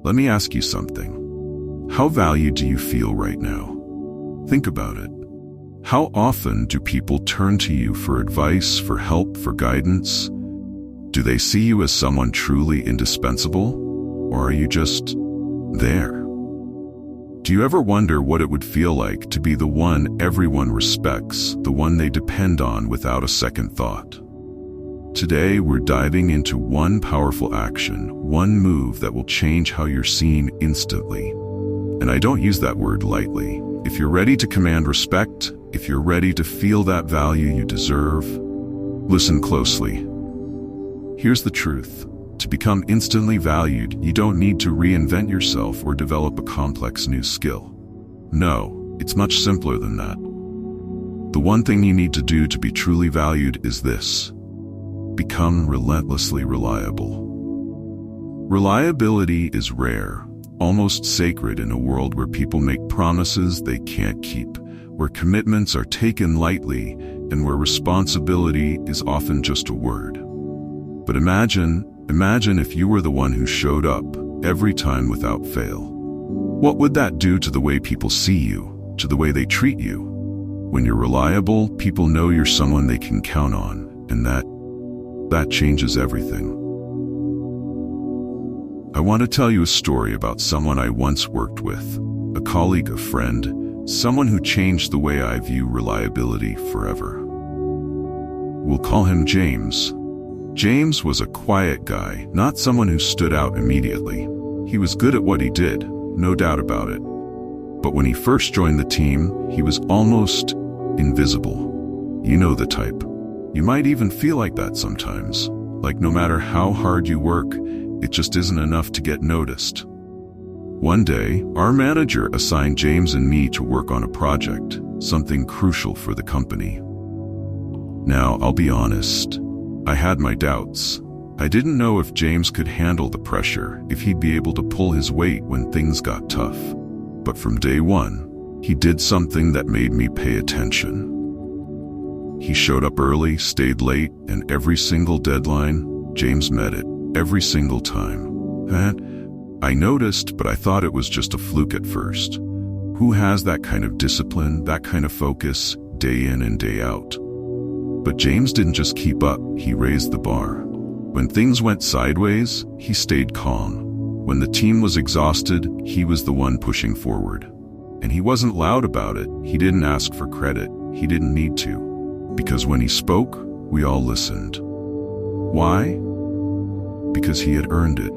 Let me ask you something. How valued do you feel right now? Think about it. How often do people turn to you for advice, for help, for guidance? Do they see you as someone truly indispensable? Or are you just there? Do you ever wonder what it would feel like to be the one everyone respects, the one they depend on without a second thought? Today, we're diving into one powerful action, one move that will change how you're seen instantly. And I don't use that word lightly. If you're ready to command respect, if you're ready to feel that value you deserve, listen closely. Here's the truth. To become instantly valued, you don't need to reinvent yourself or develop a complex new skill. No, it's much simpler than that. The one thing you need to do to be truly valued is this: become relentlessly reliable. Reliability is rare, almost sacred in a world where people make promises they can't keep, where commitments are taken lightly, and where responsibility is often just a word. But imagine if you were the one who showed up every time without fail. What would that do to the way people see you, to the way they treat you? When you're reliable, people know you're someone they can count on, and that changes everything. I want to tell you a story about someone I once worked with, a colleague, a friend, someone who changed the way I view reliability forever. We'll call him James. James was a quiet guy, not someone who stood out immediately. He was good at what he did, no doubt about it. But when he first joined the team, he was almost invisible. You know the type. You might even feel like that sometimes, like no matter how hard you work, it just isn't enough to get noticed. One day, our manager assigned James and me to work on a project, something crucial for the company. Now, I'll be honest, I had my doubts. I didn't know if James could handle the pressure, if he'd be able to pull his weight when things got tough. But from day one, he did something that made me pay attention. He showed up early, stayed late, and every single deadline, James met it, every single time. I noticed, but I thought it was just a fluke at first. Who has that kind of discipline, that kind of focus, day in and day out? But James didn't just keep up, he raised the bar. When things went sideways, he stayed calm. When the team was exhausted, he was the one pushing forward. And he wasn't loud about it, he didn't ask for credit, he didn't need to. Because when he spoke, we all listened. Why? Because he had earned it.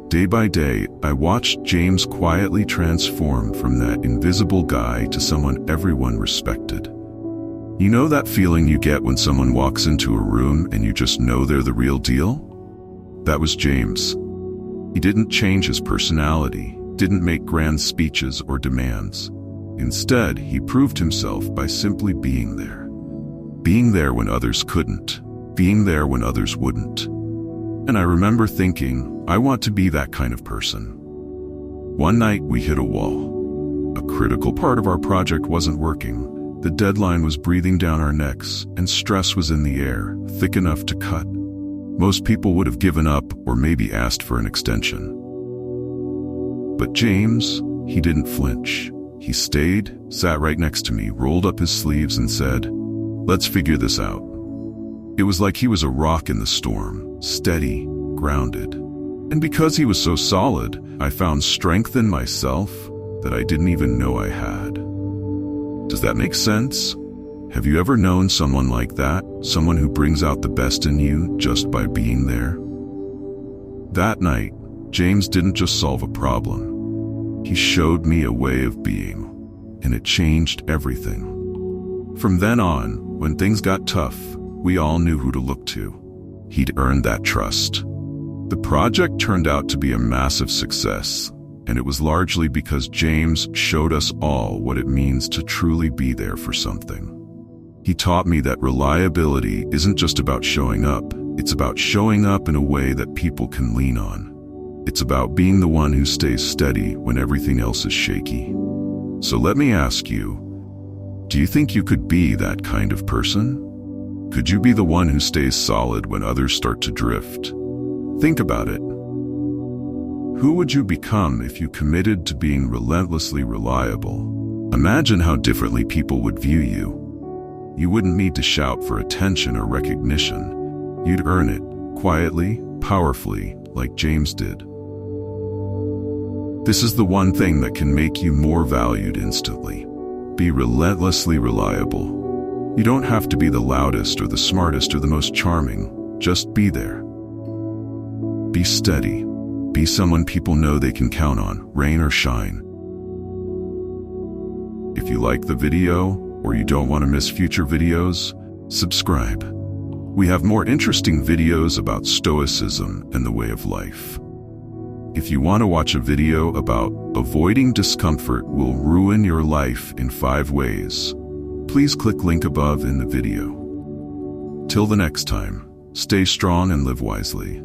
Day by day, I watched James quietly transform from that invisible guy to someone everyone respected. You know that feeling you get when someone walks into a room and you just know they're the real deal? That was James. He didn't change his personality, didn't make grand speeches or demands. Instead, he proved himself by simply being there. Being there when others couldn't, being there when others wouldn't. And I remember thinking, I want to be that kind of person. One night we hit a wall. A critical part of our project wasn't working. The deadline was breathing down our necks, and stress was in the air, thick enough to cut. Most people would have given up or maybe asked for an extension. But James, he didn't flinch. He stayed, sat right next to me, rolled up his sleeves and said, "Let's figure this out." It was like he was a rock in the storm, steady, grounded. And because he was so solid, I found strength in myself that I didn't even know I had. Does that make sense? Have you ever known someone like that? Someone who brings out the best in you just by being there? That night, James didn't just solve a problem. He showed me a way of being, and it changed everything. From then on, when things got tough, we all knew who to look to. He'd earned that trust. The project turned out to be a massive success, and it was largely because James showed us all what it means to truly be there for something. He taught me that reliability isn't just about showing up, it's about showing up in a way that people can lean on. It's about being the one who stays steady when everything else is shaky. So let me ask you, do you think you could be that kind of person? Could you be the one who stays solid when others start to drift? Think about it. Who would you become if you committed to being relentlessly reliable? Imagine how differently people would view you. You wouldn't need to shout for attention or recognition. You'd earn it, quietly, powerfully, like James did. This is the one thing that can make you more valued instantly. Be relentlessly reliable. You don't have to be the loudest or the smartest or the most charming. Just be there. Be steady. Be someone people know they can count on, rain or shine. If you like the video, or you don't want to miss future videos, subscribe. We have more interesting videos about Stoicism and the way of life. If you want to watch a video about avoiding discomfort will ruin your life in 5 ways, please click link above in the video. Till the next time, stay strong and live wisely.